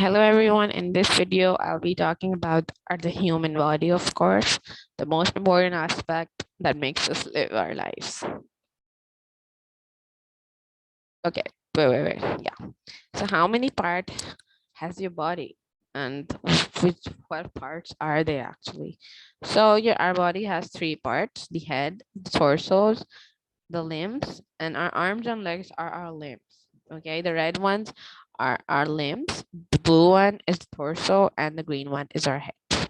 Hello everyone, in this video I'll be talking about the human body, of course, the most important aspect that makes us live our lives. Okay, wait. Yeah. So how many parts has your body and what parts are they actually? So our body has three parts: the head, the torso, the limbs, and our arms and legs are our limbs. Okay, the red ones are our limbs, the blue one is the torso, and the green one is our head.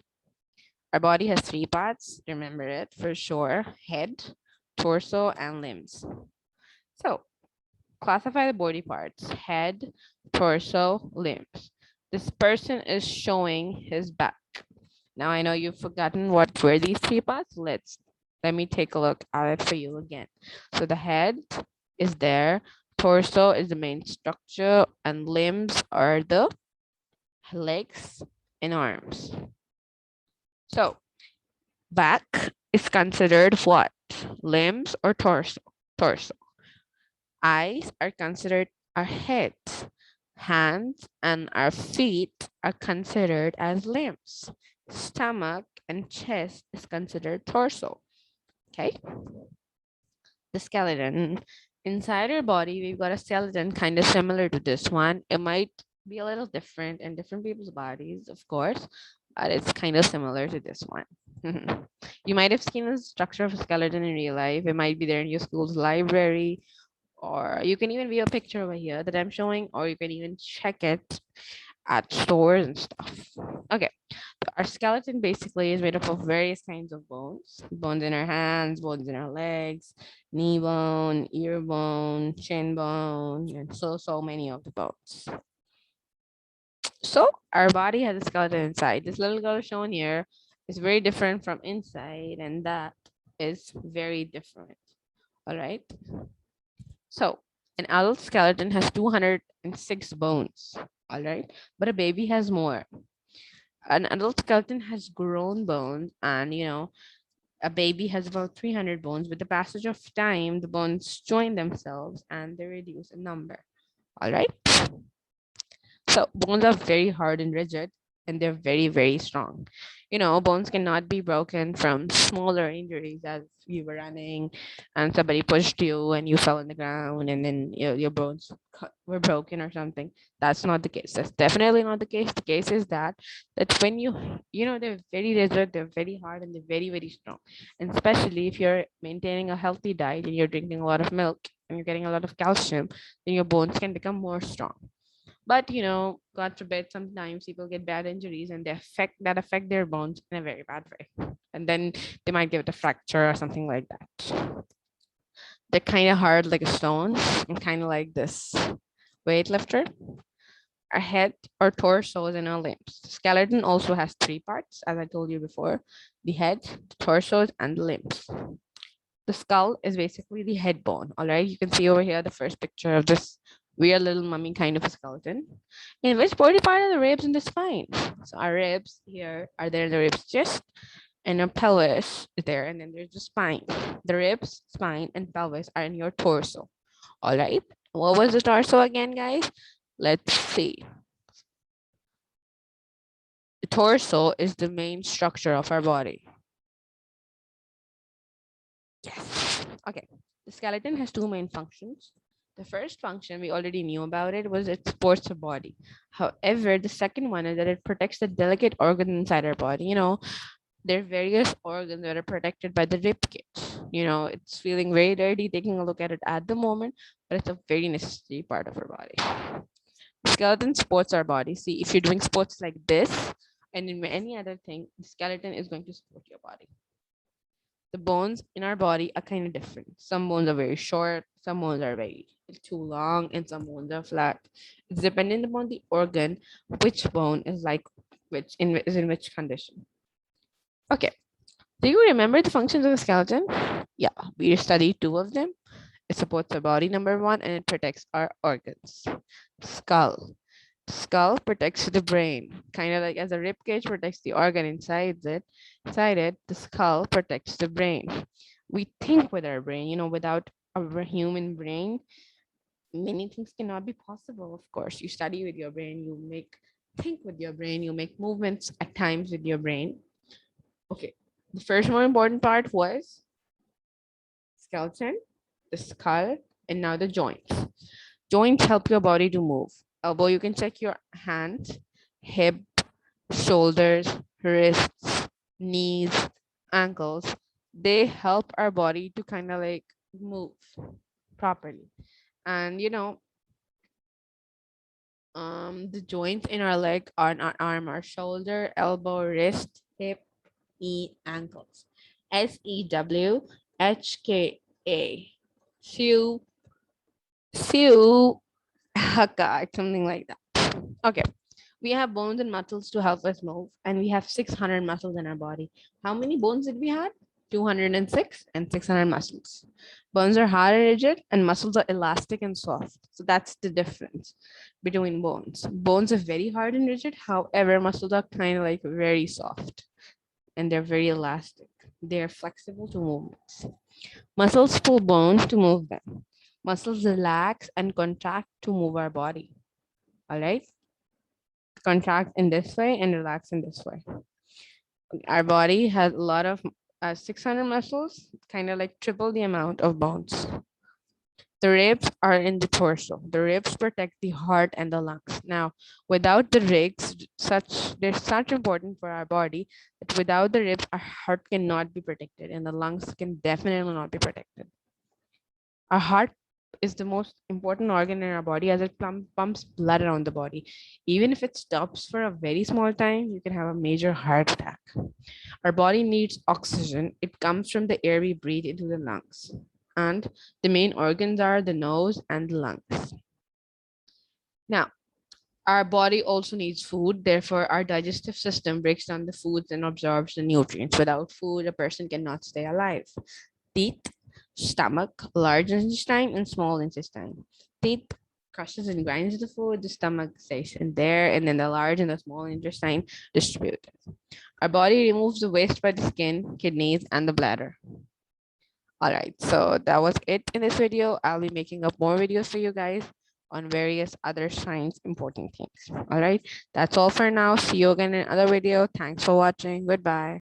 Our body has three parts, remember it for sure: head, torso, and limbs. So classify the body parts: head, torso, limbs. This person is showing his back. Now I know you've forgotten what were these three parts. Let me take a look at it for you again. So the head is there, torso is the main structure, and limbs are the legs and arms. So back is considered what? Limbs or torso? Torso. Eyes are considered our head. Hands and our feet are considered as limbs. Stomach and chest is considered torso. Okay. The skeleton. Inside our body, we've got a skeleton kind of similar to this one. It might be a little different in different people's bodies, of course, but it's kind of similar to this one. You might have seen the structure of a skeleton in real life. It might be there in your school's library, or you can even view a picture over here that I'm showing, or you can even check it at stores and stuff. Okay, our skeleton basically is made up of various kinds of bones: bones in our hands, bones in our legs, knee bone, ear bone, shin bone, and so many of the bones. So our body has a skeleton inside. This little girl shown here is very different from inside, and that is very different. All right. So an adult skeleton has 206 bones. All right, but a baby has more. An adult skeleton has grown bones, and a baby has about 300 bones. With the passage of time, the bones join themselves and they reduce in number. All right. So bones are very hard and rigid, and they're very strong. Bones cannot be broken from smaller injuries, as you were running and somebody pushed you and you fell on the ground and then your bones were broken or something. That's not the case. That's definitely not the case. The case is that when they're very rigid, they're very hard, and they're very strong. And especially if you're maintaining a healthy diet and you're drinking a lot of milk and you're getting a lot of calcium, then your bones can become more strong. But God forbid, sometimes people get bad injuries and they affect their bones in a very bad way. And then they might get a fracture or something like that. They're kind of hard like a stone and kind of like this weightlifter. Our head, our torso, and our limbs. The skeleton also has three parts, as I told you before: the head, the torso, and the limbs. The skull is basically the head bone. All right, you can see over here the first picture of this weird little mummy kind of a skeleton. In which body part are the ribs and the spine? So our ribs here are there, the ribs chest, and our pelvis is there, and then there's the spine. The ribs, spine, and pelvis are in your torso. All right. What was the torso again, guys? Let's see. The torso is the main structure of our body. Yes. Okay. The skeleton has two main functions. The first function, we already knew about it, was it supports the body. However, the second one is that it protects the delicate organs inside our body. There are various organs that are protected by the rib cage. It's feeling very dirty taking a look at it at the moment, but it's a very necessary part of our body. Skeleton supports our body. See, if you're doing sports like this and in any other thing, the skeleton is going to support your body. The bones in our body are kind of different. Some bones are very short, some bones are very too long, and some bones are flat. It's dependent upon the organ, which bone is like is in which condition. Okay. Do you remember the functions of the skeleton? Yeah, we studied two of them. It supports our body, number one, and it protects our organs. Skull. Skull protects the brain, kind of like as a rib cage protects the organ inside it, the skull protects the brain. We think with our brain, without a human brain, many things cannot be possible. Of course, you study with your brain, you make think with your brain, you make movements at times with your brain. Okay, the first more important part was skeleton, the skull, and now the joints. Joints help your body to move. Elbow, you can check your hand, hip, shoulders, wrists, knees, ankles. They help our body to kind of like move properly. And the joints in our leg are in our arm, our shoulder, elbow, wrist, hip, knee, ankles. SEWHKA. Sew, sew, haka, something like that. Okay. We have bones and muscles to help us move, and we have 600 muscles in our body. How many bones did we have? 206 and 600 muscles. Bones are hard and rigid, and muscles are elastic and soft. So that's the difference between bones. Bones are very hard and rigid, however, muscles are kind of like very soft and they're very elastic. They're flexible to movements. Muscles pull bones to move them. Muscles relax and contract to move our body. All right? Contract in this way and relax in this way. Our body has a lot of 600 muscles, kind of like triple the amount of bones. The ribs are in the torso. The ribs protect the heart and the lungs. Now, without the ribs, they're such important for our body that without the ribs, our heart cannot be protected and the lungs can definitely not be protected. Our heart is the most important organ in our body as it pumps blood around the body. Even if it stops for a very small time, you can have a major heart attack. Our body needs oxygen. It comes from the air we breathe into the lungs. And the main organs are the nose and the lungs. Now, our body also needs food. Therefore, our digestive system breaks down the foods and absorbs the nutrients. Without food, a person cannot stay alive. Teeth, stomach, large intestine, and small intestine. Teeth crushes and grinds the food. The stomach stays in there, and then the large and the small intestine distribute it. Our body removes the waste by the skin, kidneys, and the bladder. All right, so that was it in this video. I'll be making up more videos for you guys on various other science important things. All right, that's all for now. See you again in another video. Thanks for watching. Goodbye.